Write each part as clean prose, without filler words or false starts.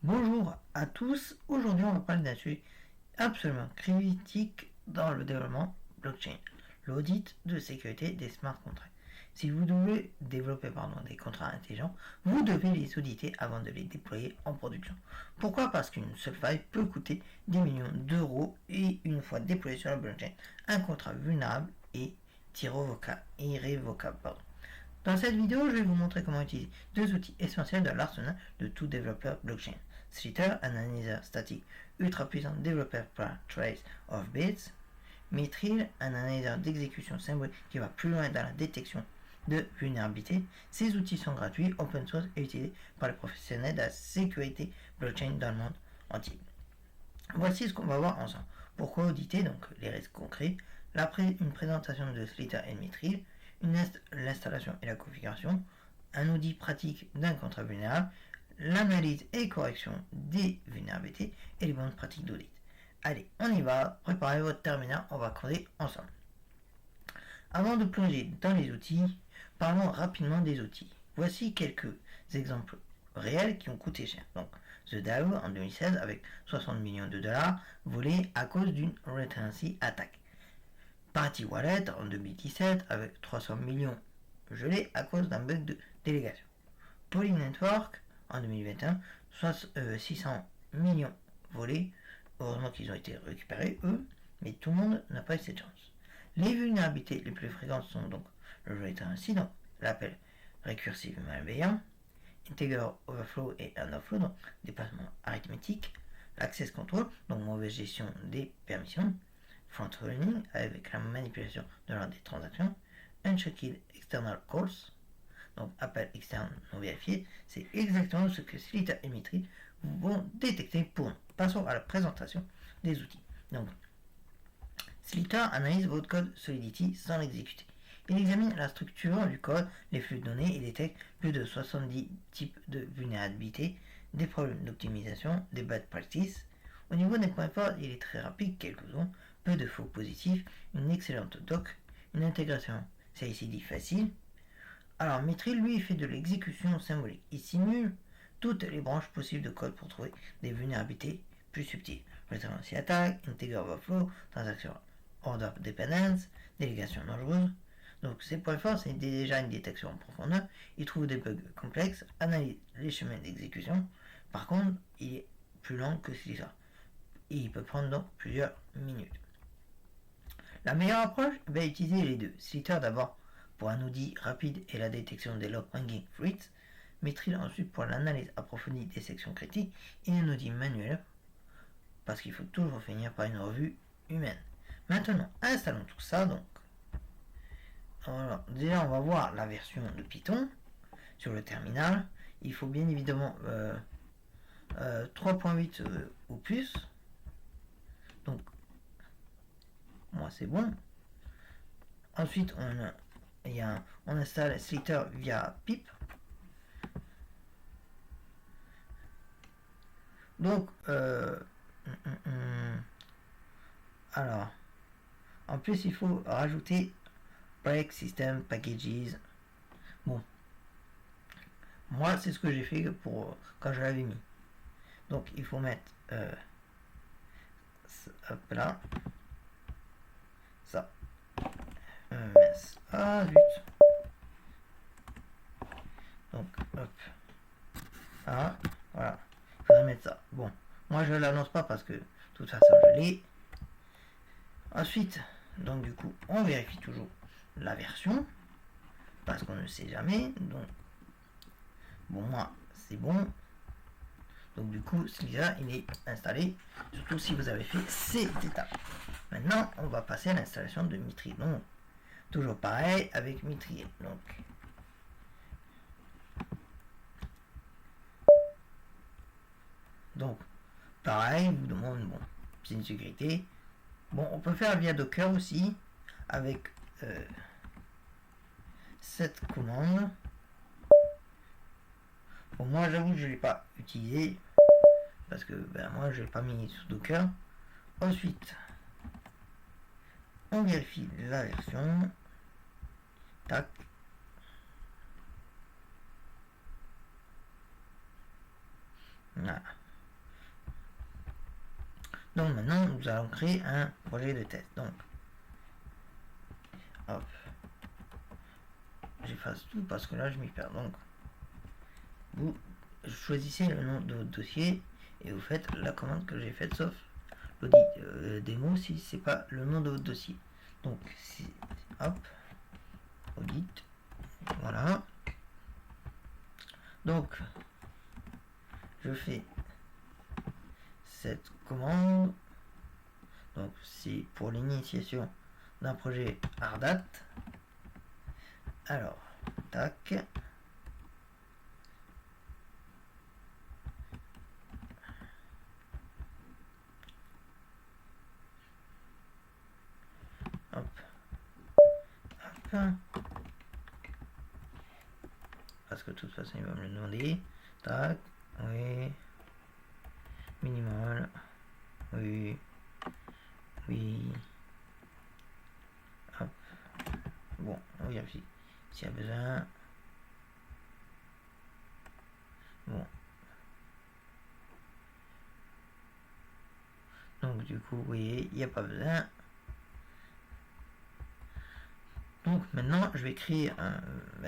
Bonjour à tous, aujourd'hui on va parler d'un sujet absolument critique dans le développement blockchain, l'audit de sécurité des smart contracts. Si vous devez développer des contrats intelligents, vous devez les auditer avant de les déployer en production. Pourquoi? Parce qu'une seule faille peut coûter des millions d'euros et une fois déployé sur la blockchain, un contrat vulnérable est irrévocable. Dans cette vidéo, je vais vous montrer comment utiliser deux outils essentiels dans l'arsenal de tout développeur blockchain. Slither, un analyseur statique ultra puissant développé par Trace of Bits. Mithril, un analyseur d'exécution symbolique qui va plus loin dans la détection de vulnérabilité. Ces outils sont gratuits, open source et utilisés par les professionnels de la sécurité blockchain dans le monde entier. Voici ce qu'on va voir ensemble. Pourquoi auditer? Donc les risques concrets, une présentation de Slither et Mithril, l'installation et la configuration, un audit pratique d'un contrat vulnérable, l'analyse et correction des vulnérabilités et les bonnes pratiques d'audit. Allez, on y va, préparez votre terminal, on va coder ensemble. Avant de plonger dans les outils, parlons rapidement des outils. Voici quelques exemples réels qui ont coûté cher. Donc, The DAO en 2016 avec 60 millions de dollars volés à cause d'une retency attack. Party Wallet en 2017 avec 300 millions gelés à cause d'un bug de délégation. Poly Network en 2021, 600 millions volés. Heureusement qu'ils ont été récupérés, eux, mais tout le monde n'a pas eu cette chance. Les vulnérabilités les plus fréquentes sont donc le return incident, l'appel récursif malveillant, integer overflow et underflow, donc dépassement arithmétique, l'access control, donc mauvaise gestion des permissions, front-running avec la manipulation de l'ordre des transactions, unchecked external calls, donc appel externe non vérifié, c'est exactement ce que Slither et Mithril vont détecter pour nous. Passons à la présentation des outils. Donc, Slither analyse votre code Solidity sans l'exécuter. Il examine la structure du code, les flux de données et détecte plus de 70 types de vulnérabilités, des problèmes d'optimisation, des bad practices. Au niveau des points forts, il est très rapide, quelques-uns, peu de faux positifs, une excellente doc, une intégration CI/CD facile. Alors Mithril, lui, fait de l'exécution symbolique. Il simule toutes les branches possibles de code pour trouver des vulnérabilités plus subtiles. Redundancy attack, integer overflow, transaction order dependence, délégation dangereuse. Donc ces points forts, c'est déjà une détection en profondeur. Il trouve des bugs complexes, analyse les chemins d'exécution. Par contre, il est plus lent que Slither. Et il peut prendre donc plusieurs minutes. La meilleure approche, utiliser les deux. Slither d'abord pour un audit rapide et la détection des log hanging fruits, Mithril ensuite pour l'analyse approfondie des sections critiques et un audit manuel, parce qu'il faut toujours finir par une revue humaine. Maintenant, installons tout ça. Donc, alors, déjà, on va voir la version de Python sur le terminal. Il faut bien évidemment 3.8 ou plus. Donc, moi, c'est bon. Ensuite, on installe Slither via pip. Donc, alors, en plus, il faut rajouter break system packages. Bon, moi, c'est ce que j'ai fait pour quand je l'avais mis. Donc, il faut mettre hop là, ça. Ah zut. Donc, hop. Ah, voilà. Il faudrait mettre ça. Bon, moi je ne l'annonce pas parce que de toute façon je l'ai. Ensuite, donc du coup, on vérifie toujours la version parce qu'on ne sait jamais. Donc, bon, moi c'est bon. Donc du coup, celui-là, il est installé, surtout si vous avez fait ces étapes. Maintenant, on va passer à l'installation de Mithril. Donc, toujours pareil avec Mithril. Donc, pareil, vous demande, bon, c'est une sécurité. Bon, on peut faire via Docker aussi, avec cette commande. Bon, moi, j'avoue que je ne l'ai pas utilisé, parce que moi, je ne l'ai pas mis sous Docker. Ensuite, on vérifie la version. Tac. Voilà. Donc maintenant, nous allons créer un projet de test. Donc, hop, j'efface tout parce que là, je m'y perds. Donc, vous choisissez le nom de votre dossier et vous faites la commande que j'ai faite, sauf l'audit démo si c'est pas le nom de votre dossier. Donc, hop, audit, voilà. Donc, je fais cette commande. Donc, c'est pour l'initiation d'un projet Ardat. Alors, tac. Hop. Hop. Parce que de toute façon, il va me le demander. Tac. Oui. Minimal. Oui. Oui. Hop. Bon, on vérifie s'il y a besoin. Bon. Donc du coup, vous voyez, il n'y a pas besoin. Donc maintenant, je vais créer un...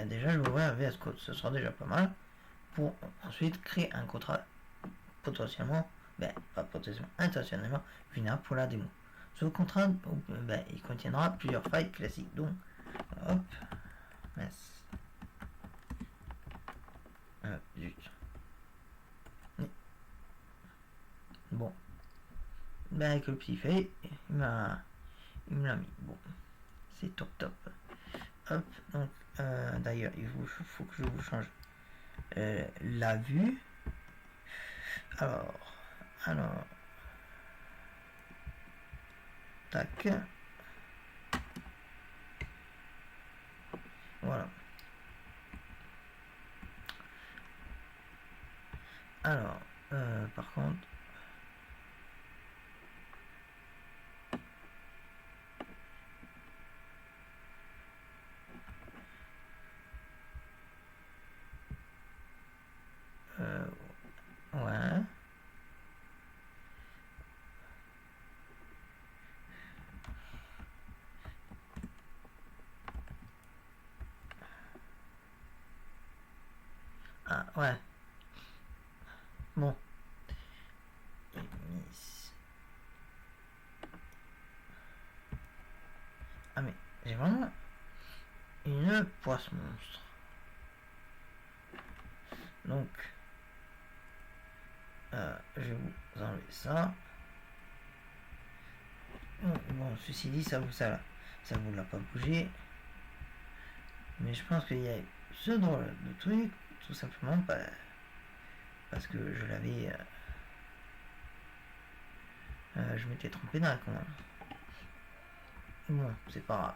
déjà, je vais ouvrir un VS Code. Ce sera déjà pas mal. Pour ensuite créer un contrat potentiellement, pas potentiellement, intentionnellement vulnérable pour la démo. Ce contrat, il contiendra plusieurs failles classiques. Donc, hop, mince. Zut. Bon. Avec le petit fait, il me l'a mis. Bon. C'est top. Hop, donc, d'ailleurs, il faut que je vous change la vue. Alors, tac. Voilà. Alors, par contre, ouais. Ah, ouais. Bon. Ah, mais j'ai vraiment une poisse monstre. Donc, je vais vous enlever ça. Bon, ceci dit, ça vous l'a pas bougé. Mais je pense qu'il y a ce drôle de truc, tout simplement parce que je l'avais... je m'étais trompé dans la commande. Bon, c'est pas grave.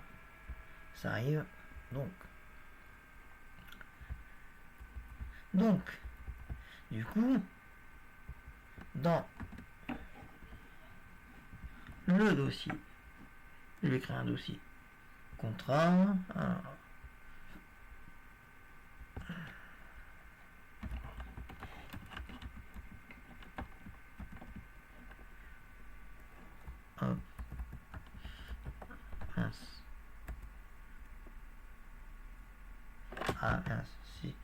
Ça arrive. Donc, du coup, dans le dossier, je vais créer un dossier contrat. Hop. Mince. Ah mince, si.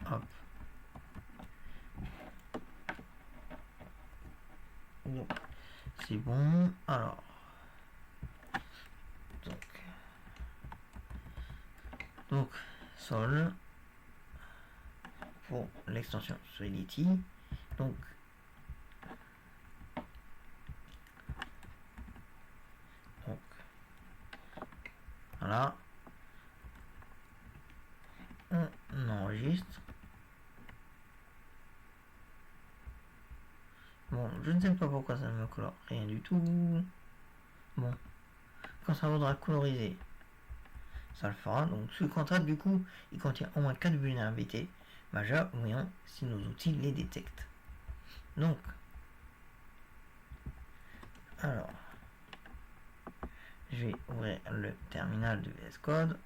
Hop. Donc, c'est bon. Alors. Donc, sol pour l'extension Solidity. Donc, voilà. On enregistre. Bon, je ne sais pas pourquoi ça ne me colore rien du tout. Bon, quand ça voudra coloriser, ça le fera. Donc ce contrat, du coup, il contient au moins 4 vulnérabilités majeures, voyons si nos outils les détectent. Donc, alors, je vais ouvrir le terminal de VS Code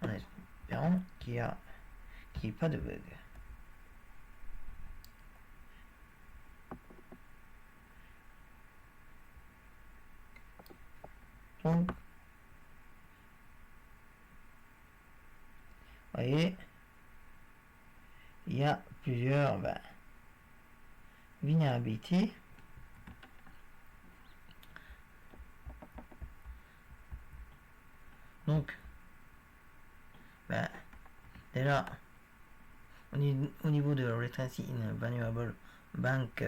en espérant qu'il n'y ait pas de bug. Donc, vous voyez, il y a plusieurs vulnérabilités. Donc, déjà, au niveau de Retency in Vulnerable Bank,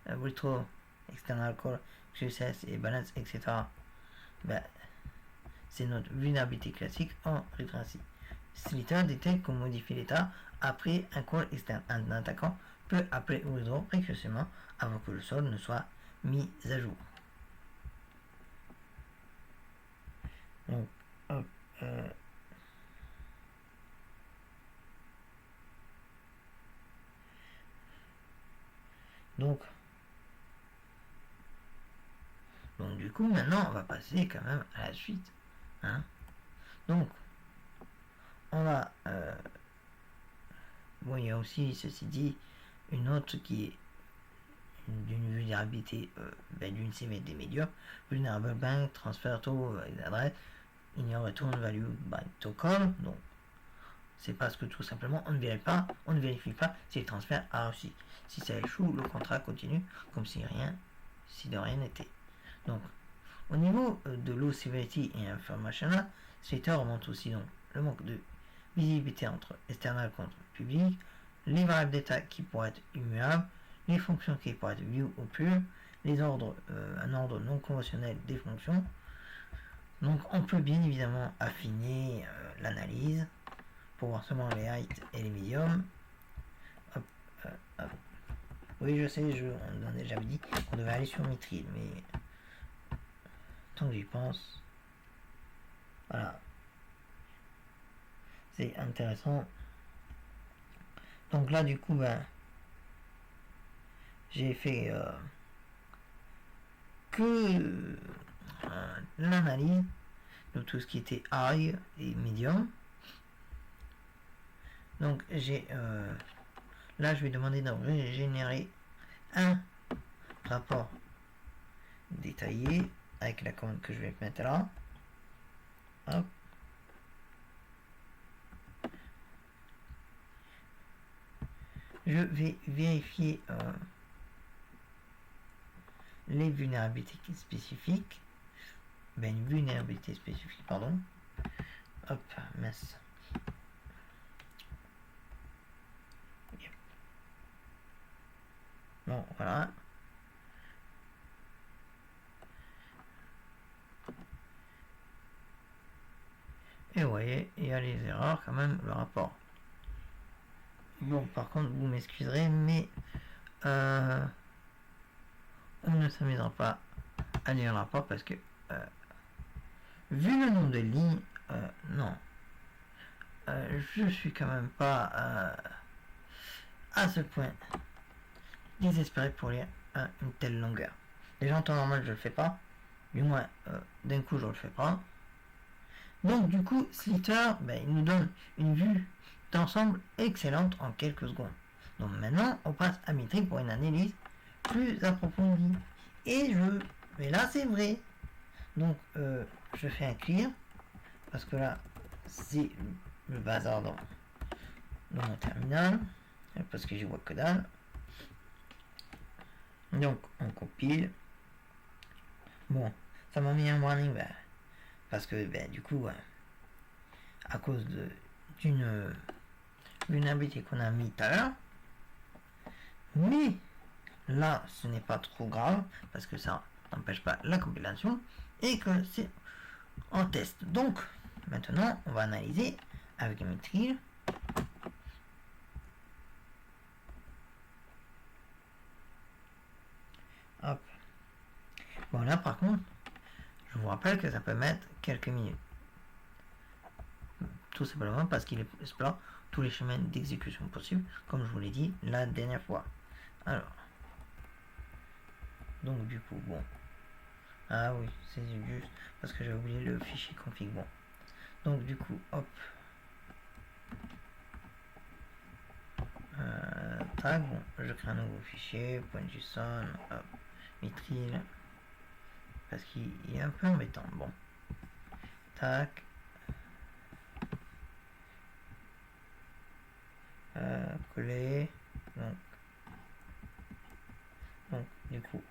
Retro, External Call, Success et Balance, etc. C'est notre vulnérabilité classique en Retency. Slither détecte qu'on modifie l'état après un call externe. Un attaquant peut appeler withdraw précocement avant que le solde ne soit mis à jour. Donc, hop, donc du coup maintenant on va passer quand même à la suite, hein. Donc on va bon, il y a aussi, ceci dit, une autre qui est d'une vulnérabilité d'une CVD médium, vulnerable bank, transfer to adresse, ignore return value by token. Donc c'est parce que tout simplement on ne vérifie pas si le transfert a réussi. Si ça échoue, le contrat continue comme si de rien n'était. Donc au niveau de low severity et informational, Slither remonte aussi donc le manque de visibilité entre external contre public, les variables d'état qui pourraient être immuables, les fonctions qui pourraient être view ou pure, les ordres, un ordre non conventionnel des fonctions. Donc on peut bien évidemment affiner l'analyse pour voir seulement les heights et les mediums. Hop, hop. Oui, je sais, on en a déjà dit qu'on devait aller sur Mithril, mais tant que j'y pense, voilà, c'est intéressant. Donc là, du coup, j'ai fait que l'analyse de tout ce qui était high et medium. Donc j'ai là, je vais demander de générer un rapport détaillé avec la commande que je vais mettre là. Hop. Je vais vérifier les vulnérabilités spécifiques. Une vulnérabilité spécifique, pardon. Hop, mince. Bon, voilà. Et vous voyez, il y a les erreurs quand même, le rapport. Bon, par contre, vous m'excuserez, mais on ne s'amusera pas à lire le rapport parce que vu le nombre de lignes, non. Je suis quand même pas à ce point désespéré pour lire une telle longueur. Déjà en temps normal je le fais pas, du moins d'un coup je le fais pas. Donc du coup Slither il nous donne une vue d'ensemble excellente en quelques secondes. Donc maintenant on passe à Mithril pour une analyse plus approfondie. Mais là c'est vrai. Donc je fais un clear parce que là c'est le bazar dans mon terminal parce que j'y vois que dalle. Donc on compile. Bon, ça m'a mis un warning parce que du coup à cause d'une vulnérabilité qu'on a mis tout à l'heure. Mais là ce n'est pas trop grave parce que ça n'empêche pas la compilation et que c'est en test. Donc maintenant on va analyser avec un Mithril. Hop. Bon là par contre, je vous rappelle que ça peut mettre quelques minutes. Tout simplement parce qu'il explore tous les chemins d'exécution possibles, comme je vous l'ai dit la dernière fois. Alors, donc du coup, bon. Ah oui, c'est juste parce que j'ai oublié le fichier config. Bon. Donc du coup, hop. Tac, bon, je crée un nouveau fichier, .json, hop, Mithril, parce qu'il est un peu embêtant. Bon. Tac. Coller. Donc, du coup.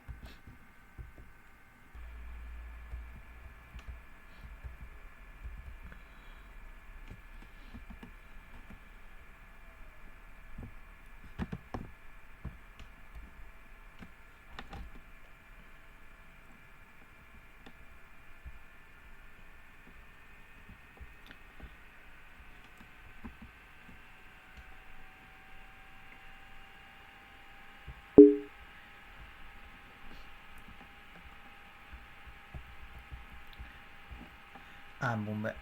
Ah bon, ben,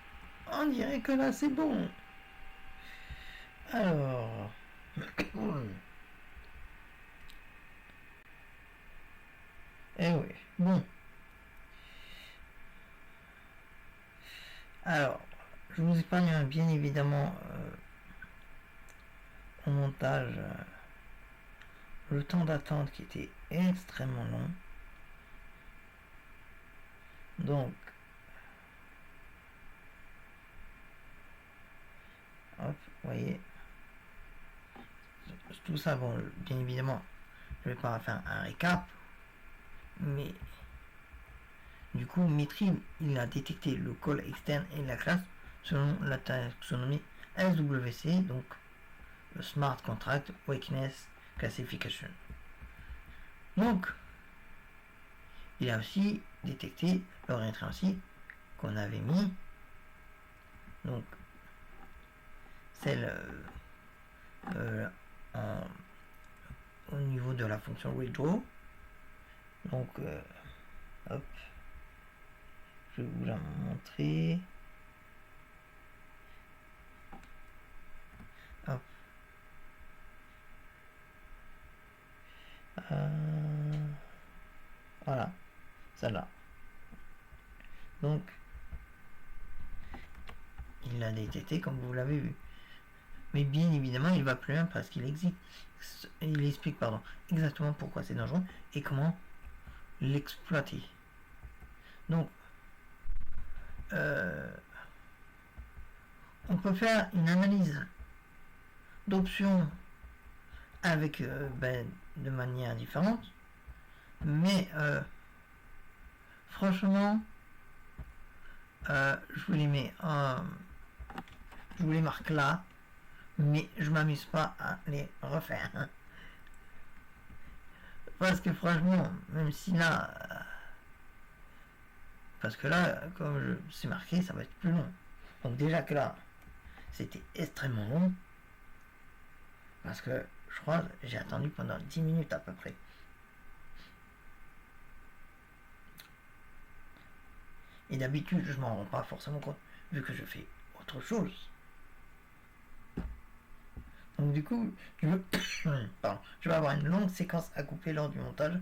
on dirait que là c'est bon. Alors. Eh oui, bon. Alors, je vous épargne bien évidemment au montage le temps d'attente qui était extrêmement long. Donc, hop, vous voyez. Tout ça, bon, bien évidemment, je vais pas faire un récap, mais du coup, Mitri, il a détecté le call externe et la classe selon la taxonomie SWC, donc le Smart Contract Weakness Classification. Donc, il a aussi détecté le rétréci qu'on avait mis, donc celle au niveau de la fonction redraw. Donc, hop, je vais vous la montrer. Hop. Voilà, celle-là. Donc, il l'a détecté comme vous l'avez vu. Mais bien évidemment, il va plus loin parce qu'il explique exactement pourquoi c'est dangereux et comment l'exploiter. Donc, on peut faire une analyse d'options avec de manière différente, mais franchement, je vous les mets je vous les marque là, mais je m'amuse pas à les refaire. Parce que franchement, même si là, parce que là, comme c'est marqué, ça va être plus long. Donc déjà que là, c'était extrêmement long, parce que je crois que j'ai attendu pendant 10 minutes à peu près. Et d'habitude, je m'en rends pas forcément compte, vu que je fais autre chose. Donc du coup, je vais avoir une longue séquence à couper lors du montage.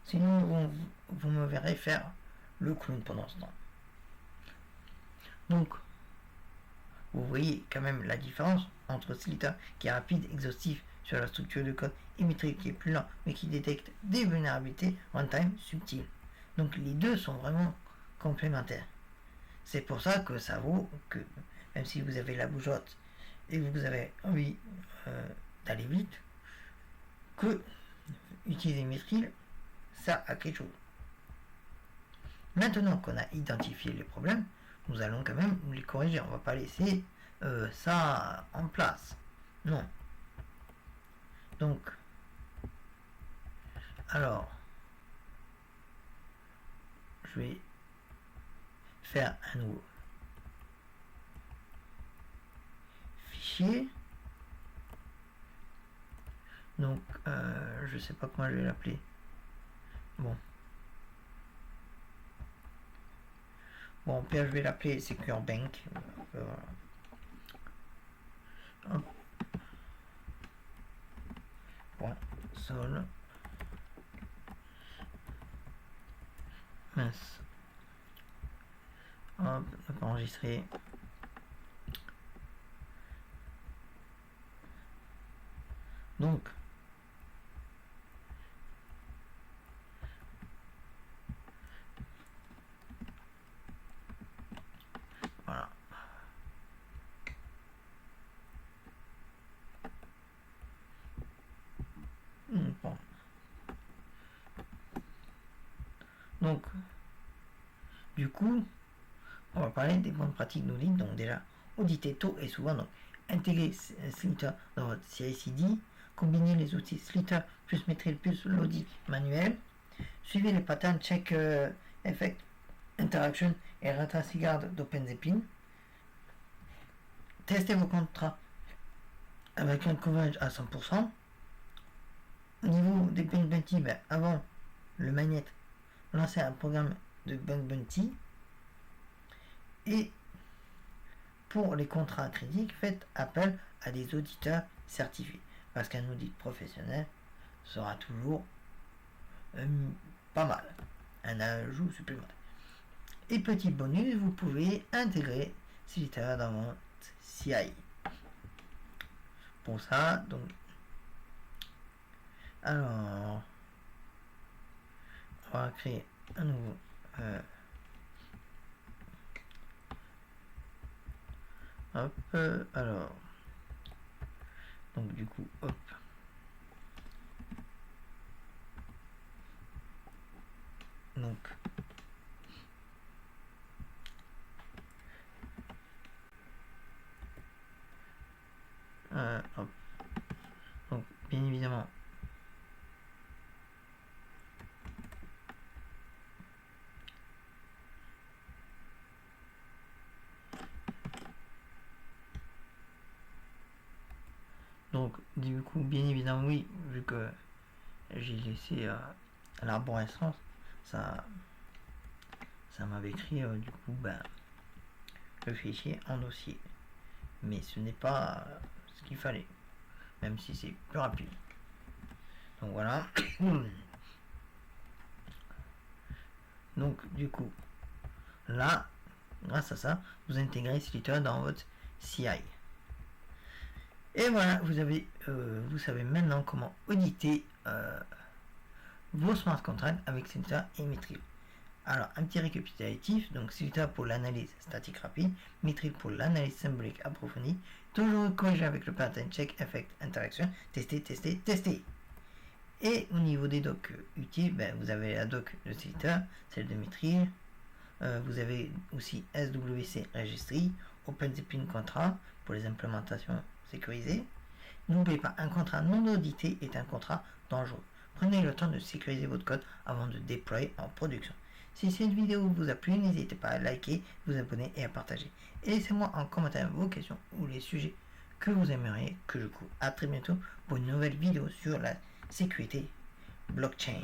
Sinon, vous me verrez faire le clown pendant ce temps. Donc, vous voyez quand même la différence entre Slither qui est rapide, exhaustif sur la structure de code, et Mitri qui est plus lent, mais qui détecte des vulnérabilités runtime subtiles. Donc les deux sont vraiment complémentaires. C'est pour ça que ça vaut que, même si vous avez la bougeotte et que vous avez envie d'aller vite, que utiliser Mitri, ça a quelque chose. Maintenant qu'on a identifié les problèmes, nous allons quand même les corriger. On ne va pas laisser ça en place. Non. Donc, alors, je vais faire un nouveau fichier. Donc, je sais pas comment je vais l'appeler. Bon. Bon, pire, je vais l'appeler Secure Bank. Voilà. Hop. Point sol. Mince. Hop, on va enregistrer. Donc, coup, on va parler des bonnes pratiques d'audit. Donc déjà, auditer tôt et souvent. Donc intégrer Slither dans votre CI/CD, combiner les outils Slither plus Metril plus l'audit manuel, suivez les patterns check effect interaction et Rata-Sigard d'OpenZeppelin, testez vos contrats avec un coverage à 100%. Au niveau des bug bounty, avant le magnet, lancez un programme de bug bounty. Et pour les contrats critiques, faites appel à des auditeurs certifiés. Parce qu'un audit professionnel sera toujours pas mal. Un ajout supplémentaire. Et petit bonus, vous pouvez intégrer Slither dans votre CI. Pour ça, donc, alors, on va créer un nouveau hop, alors, donc du coup, hop, donc, hop, donc bien évidemment, donc du coup, bien évidemment, oui, vu que j'ai laissé l'arborescence, ça m'avait écrit du coup le fichier en dossier, mais ce n'est pas ce qu'il fallait, même si c'est plus rapide. Donc voilà. Donc du coup, là, grâce à ça, vous intégrez Slither dans votre CI. Et voilà, vous savez maintenant comment auditer vos smart contracts avec Slither et Metril. Alors, un petit récapitulatif, donc Slither pour l'analyse statique rapide, Metril pour l'analyse symbolique approfondie, toujours corrigé avec le pattern check, effect, interaction, tester. Et au niveau des docs utiles, vous avez la doc de Slither, celle de Metril, vous avez aussi SWC Registry, OpenZeppelin Contrat pour les implémentations sécurisées. N'oubliez pas, un contrat non audité est un contrat dangereux. Prenez le temps de sécuriser votre code avant de déployer en production. Si cette vidéo vous a plu, n'hésitez pas à liker, vous abonner et à partager. Et laissez-moi en commentaire vos questions ou les sujets que vous aimeriez que je couvre. A très bientôt pour une nouvelle vidéo sur la sécurité blockchain.